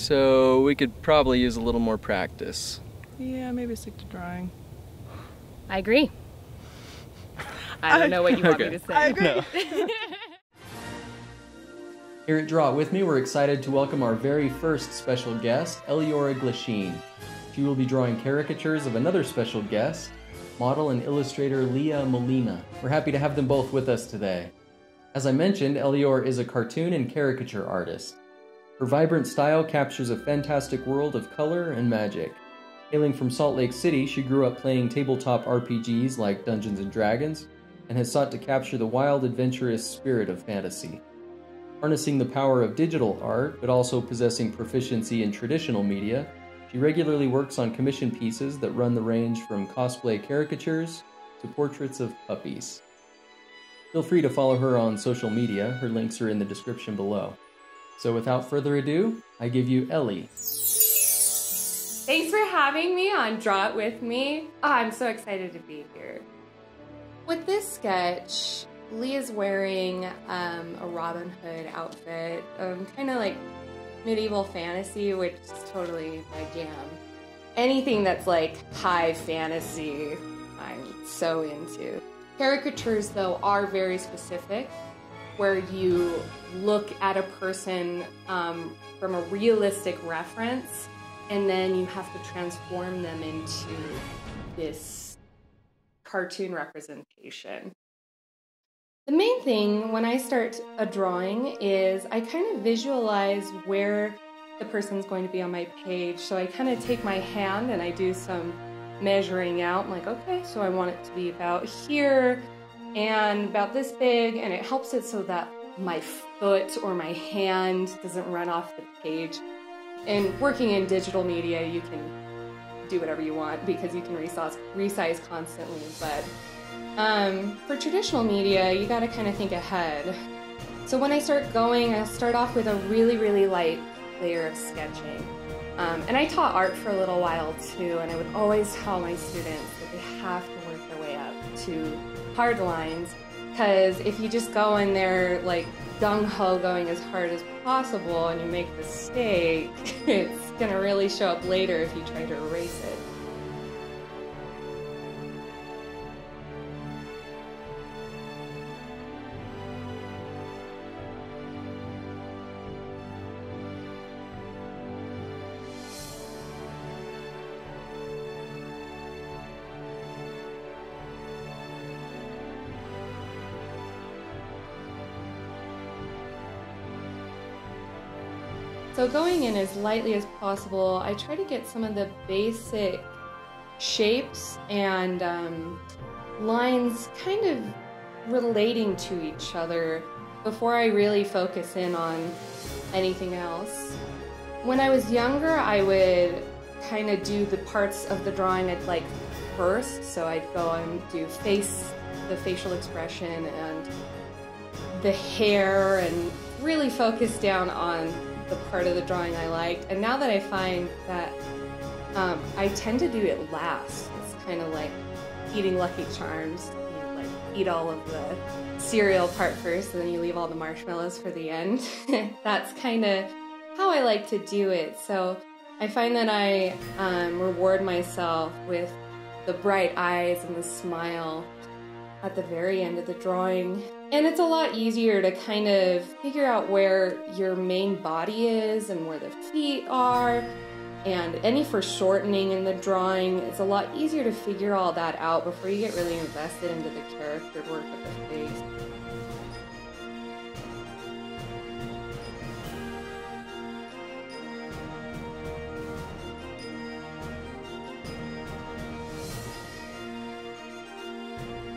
so we could probably use a little more practice. Yeah, maybe stick to drawing. I agree. I don't know what you want me to say. I agree. No. Here at Draw It With Me, we're excited to welcome our very first special guest, Eleora Glasheen. She will be drawing caricatures of another special guest, model and illustrator Lea Molina. We're happy to have them both with us today. As I mentioned, Eleora is a cartoon and caricature artist. Her vibrant style captures a fantastic world of color and magic. Hailing from Salt Lake City, she grew up playing tabletop RPGs like Dungeons & Dragons, and has sought to capture the wild, adventurous spirit of fantasy. Harnessing the power of digital art, but also possessing proficiency in traditional media, she regularly works on commission pieces that run the range from cosplay caricatures to portraits of puppies. Feel free to follow her on social media. Her links are in the description below. So without further ado, I give you Ellie. Thanks for having me on Draw It With Me. Oh, I'm so excited to be here. With this sketch, Lea's wearing a Robin Hood outfit, kind of like medieval fantasy, which is totally my jam. Anything that's like high fantasy, I'm so into. Caricatures, though, are very specific, where you look at a person from a realistic reference, and then you have to transform them into this cartoon representation. The main thing when I start a drawing is I kind of visualize where the person's going to be on my page. So I kind of take my hand and I do some measuring out. I'm like, okay, so I want it to be about here and about this big, and it helps it so that my foot or my hand doesn't run off the page. And working in digital media, you can do whatever you want because you can resize constantly, but for traditional media, you gotta kind of think ahead. So when I start going, I'll start off with a really, really light layer of sketching. And I taught art for a little while too, and I would always tell my students that they have to work their way up to hard lines, because if you just go in there like gung-ho going as hard as possible and you make a mistake, it's gonna really show up later if you try to erase it. So going in as lightly as possible, I try to get some of the basic shapes and lines kind of relating to each other before I really focus in on anything else. When I was younger, I would kind of do the parts of the drawing I'd like first. So I'd go and do the facial expression and the hair, and really focus down on the part of the drawing I liked. And now that I find that I tend to do it last, it's kind of like eating Lucky Charms. You like eat all of the cereal part first, and then you leave all the marshmallows for the end. That's kind of how I like to do it. So I find that I reward myself with the bright eyes and the smile at the very end of the drawing. And it's a lot easier to kind of figure out where your main body is and where the feet are, and any foreshortening in the drawing. It's a lot easier to figure all that out before you get really invested into the character work of the face.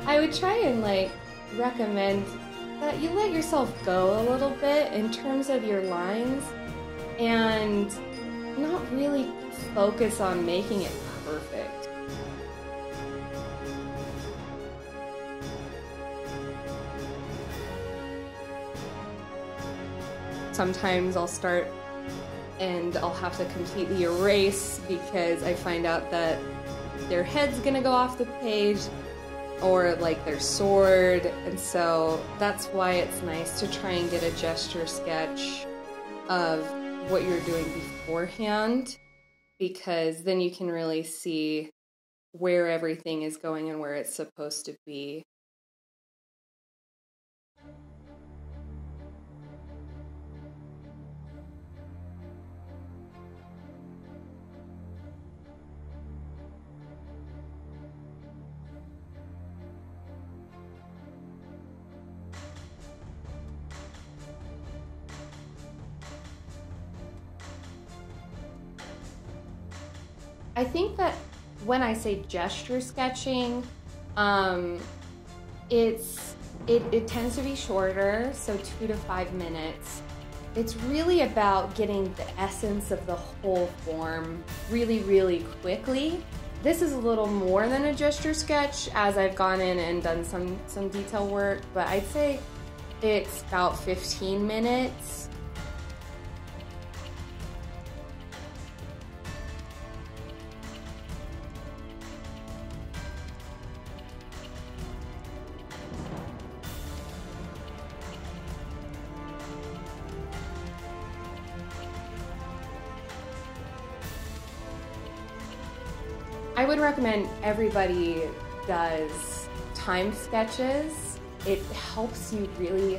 I would try and recommend that you let yourself go a little bit in terms of your lines and not really focus on making it perfect. Sometimes I'll start and I'll have to completely erase because I find out that their head's gonna go off the page, or like their sword, and so that's why it's nice to try and get a gesture sketch of what you're doing beforehand, because then you can really see where everything is going and where it's supposed to be. I think that when I say gesture sketching, it tends to be shorter, so 2 to 5 minutes. It's really about getting the essence of the whole form really, really quickly. This is a little more than a gesture sketch, as I've gone in and done some detail work, but I'd say it's about 15 minutes. I would recommend everybody does timed sketches. It helps you really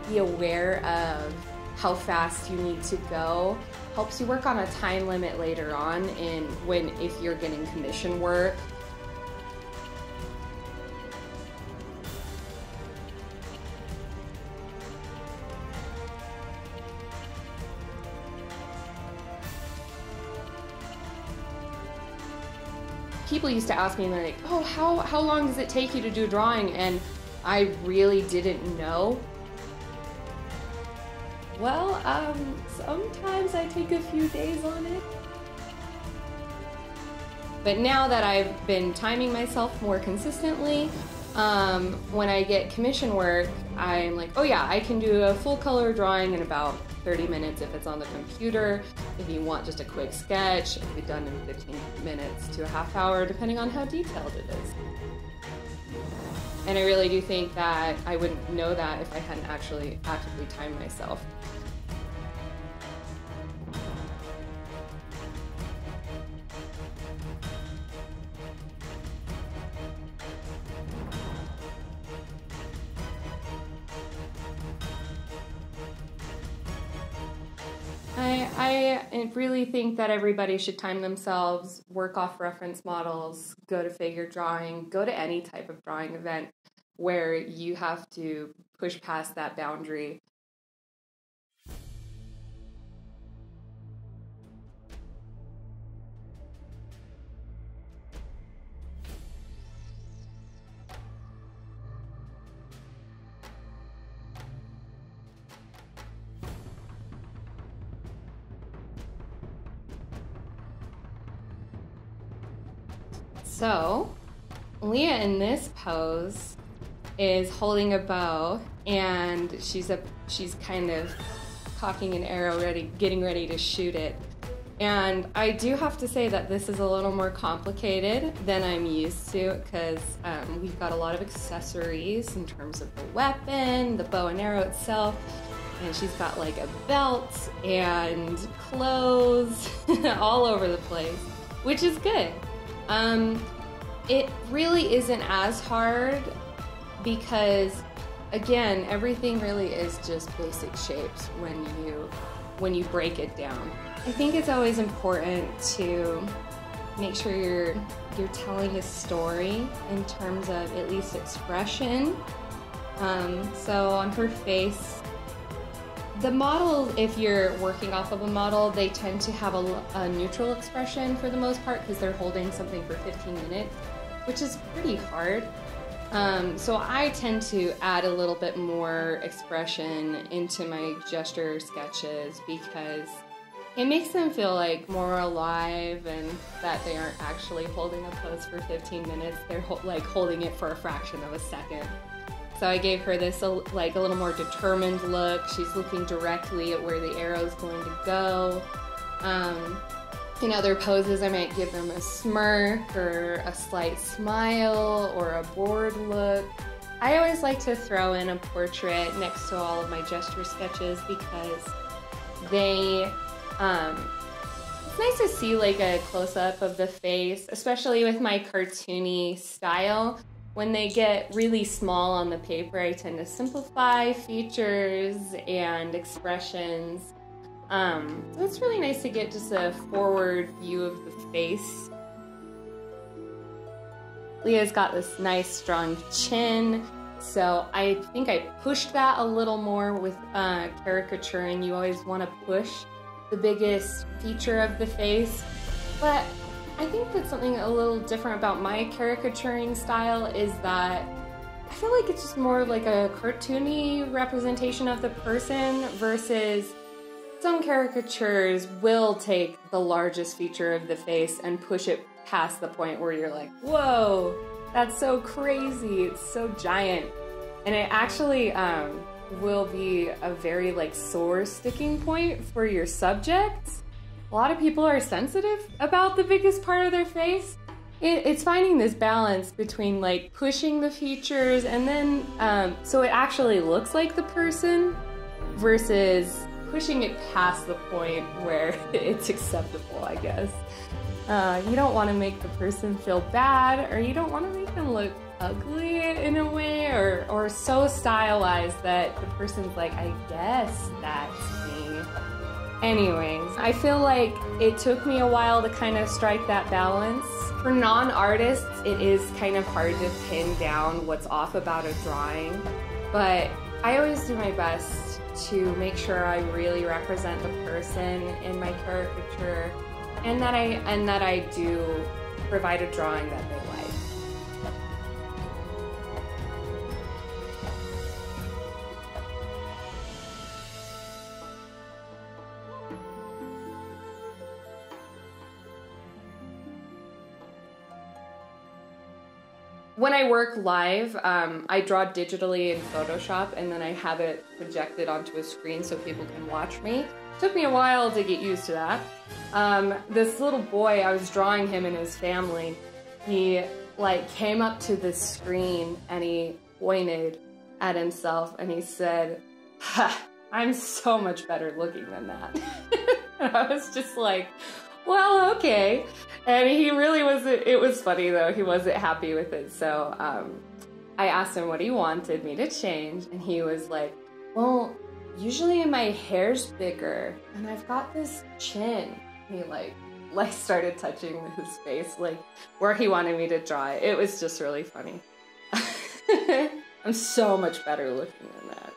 be aware of how fast you need to go. Helps you work on a time limit later on if you're getting commission work. People used to ask me like, oh, how long does it take you to do a drawing? And I really didn't know. Well, sometimes I take a few days on it. But now that I've been timing myself more consistently, when I get commission work, I'm like, oh yeah, I can do a full color drawing in about 30 minutes if it's on the computer. If you want just a quick sketch, it can be done in 15 minutes to a half hour, depending on how detailed it is. And I really do think that I wouldn't know that if I hadn't actually actively timed myself. I really think that everybody should time themselves, work off reference models, go to figure drawing, go to any type of drawing event where you have to push past that boundary. So, Lea in this pose is holding a bow, and she's kind of cocking an arrow, getting ready to shoot it. And I do have to say that this is a little more complicated than I'm used to, because we've got a lot of accessories in terms of the weapon, the bow and arrow itself, and she's got like a belt and clothes all over the place, which is good. It really isn't as hard because, again, everything really is just basic shapes when you break it down. I think it's always important to make sure you're telling a story in terms of at least expression. So on her face, the model, if you're working off of a model, they tend to have a neutral expression for the most part because they're holding something for 15 minutes, which is pretty hard. So I tend to add a little bit more expression into my gesture sketches because it makes them feel like more alive and that they aren't actually holding a pose for 15 minutes. They're like holding it for a fraction of a second. So I gave her this like a little more determined look. She's looking directly at where the arrow is going to go. In other poses, I might give them a smirk or a slight smile or a bored look. I always like to throw in a portrait next to all of my gesture sketches because they, it's nice to see like a close-up of the face, especially with my cartoony style. When they get really small on the paper, I tend to simplify features and expressions. So it's really nice to get just a forward view of the face. Lea's got this nice strong chin, so I think I pushed that a little more with caricaturing. You always want to push the biggest feature of the face, but I think that something a little different about my caricaturing style is that I feel like it's just more like a cartoony representation of the person versus some caricatures will take the largest feature of the face and push it past the point where you're like, whoa, that's so crazy, it's so giant. And it actually will be a very like sore sticking point for your subject. A lot of people are sensitive about the biggest part of their face. It's finding this balance between like pushing the features and then so it actually looks like the person versus pushing it past the point where it's acceptable, I guess. You don't want to make the person feel bad, or you don't want to make them look ugly in a way, or so stylized that the person's like, I guess that's me. Anyways, I feel like it took me a while to kind of strike that balance. For non-artists, it is kind of hard to pin down what's off about a drawing, but I always do my best to make sure I really represent the person in my caricature, and that I do provide a drawing that they like. When I work live, I draw digitally in Photoshop and then I have it projected onto a screen so people can watch me. Took me a while to get used to that. This little boy, I was drawing him and his family. He like came up to the screen and he pointed at himself and he said, "Ha, I'm so much better looking than that." And I was just like, well, okay. And he really wasn't, it was funny though, he wasn't happy with it. So I asked him what he wanted me to change, and he was like, well, usually my hair's bigger and I've got this chin. And he like started touching his face, like where he wanted me to draw it. It was just really funny. I'm so much better looking than that.